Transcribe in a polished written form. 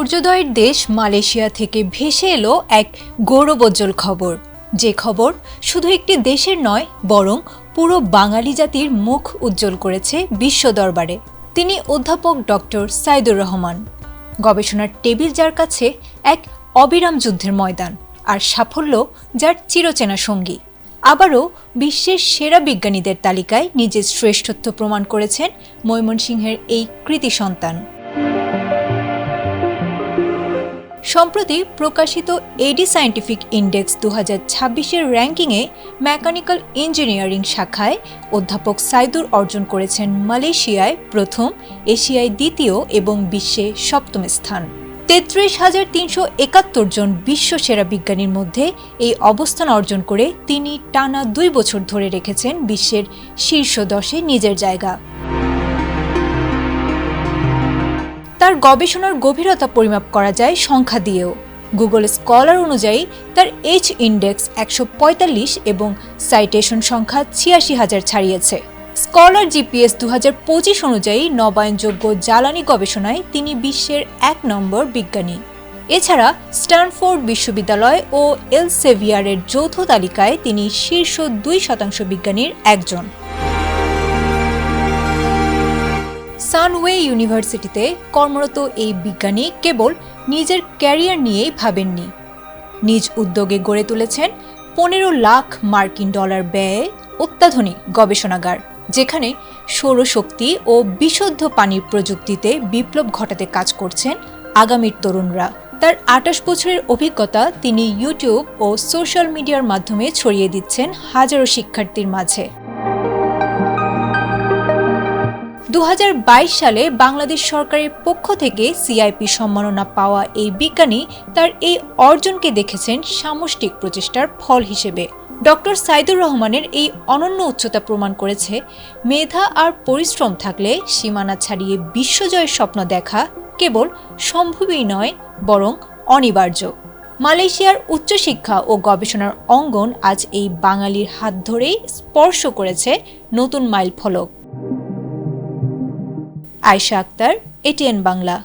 সূর্যোদয়ের দেশ মালয়েশিয়া থেকে ভেসে এলো এক গৌরবোজ্জ্বল খবর, যে খবর শুধু একটি দেশের নয় বরং পুরো বাঙালি জাতির মুখ উজ্জ্বল করেছে বিশ্ব দরবারে। তিনি অধ্যাপক ডক্টর সাইদুর রহমান। গবেষণার টেবিল যার কাছে এক অবিরাম যুদ্ধের ময়দান, আর সাফল্য যার চিরচেনা সঙ্গী। আবারও বিশ্বের সেরা বিজ্ঞানীদের তালিকায় নিজের শ্রেষ্ঠত্ব প্রমাণ করেছেন ময়মনসিংহের এই কৃতি সন্তান। সম্প্রতি প্রকাশিত এডি সায়েন্টিফিক ইন্ডেক্স 2026-এর র্যাঙ্কিংয়ে মেকানিক্যাল ইঞ্জিনিয়ারিং শাখায় অধ্যাপক সাইদুর অর্জন করেছেন মালয়েশিয়ায় প্রথম, এশিয়ায় দ্বিতীয় এবং বিশ্বে সপ্তম স্থান। 33,371 জন বিশ্ব সেরা বিজ্ঞানীর মধ্যে এই অবস্থান অর্জন করে তিনি টানা 2 বছর ধরে রেখেছেন বিশ্বের শীর্ষ 10-এ নিজের জায়গা। তার গবেষণার গভীরতা পরিমাপ করা যায় সংখ্যা দিয়েও। গুগল স্কলার অনুযায়ী তার এইচ ইন্ডেক্স 145 এবং সাইটেশন সংখ্যা 86,000 ছাড়িয়েছে। স্কলার জিপিএস 2025 অনুযায়ী নবায়নযোগ্য জ্বালানি গবেষণায় তিনি বিশ্বের 1 নম্বর বিজ্ঞানী। এছাড়া স্ট্যানফোর্ড বিশ্ববিদ্যালয় ও এলসেভিয়ারের যৌথ তালিকায় তিনি শীর্ষ 2% বিজ্ঞানীর একজন। সানওয়ে ইউনিভার্সিটিতে কর্মরত এই বিজ্ঞানী কেবল নিজের ক্যারিয়ার নিয়েই ভাবেননি। নিজ উদ্যোগে গড়ে তুলেছেন 15 লাখ মার্কিন ডলার ব্যয়ে অত্যাধুনিক গবেষণাগার, যেখানে সৌরশক্তি ও বিশুদ্ধ পানির প্রযুক্তিতে বিপ্লব ঘটাতে কাজ করছেন আগামীর তরুণরা। তার 28 বছরের অভিজ্ঞতা তিনি ইউটিউব ও সোশ্যাল মিডিয়ার মাধ্যমে ছড়িয়ে দিচ্ছেন হাজারো শিক্ষার্থীর মাঝে। 2022 সালে বাংলাদেশ সরকারের পক্ষ থেকে সিআইপি সম্মাননা পাওয়া এই বিজ্ঞানী তার এই অর্জনকে দেখেছেন সামষ্টিক প্রচেষ্টার ফল হিসেবে। ডক্টর সাইদুর রহমানের এই অনন্য উচ্চতা প্রমাণ করেছে মেধা আর পরিশ্রম থাকলে সীমানা ছাড়িয়ে বিশ্বজয়ের স্বপ্ন দেখা কেবল সম্ভবই নয় বরং অনিবার্য। মালয়েশিয়ার উচ্চশিক্ষা ও গবেষণার অঙ্গন আজ এই বাঙালির হাত ধরেই স্পর্শ করেছে নতুন মাইল ফলক। আয়েশা আক্তার, এটিএন বাংলা।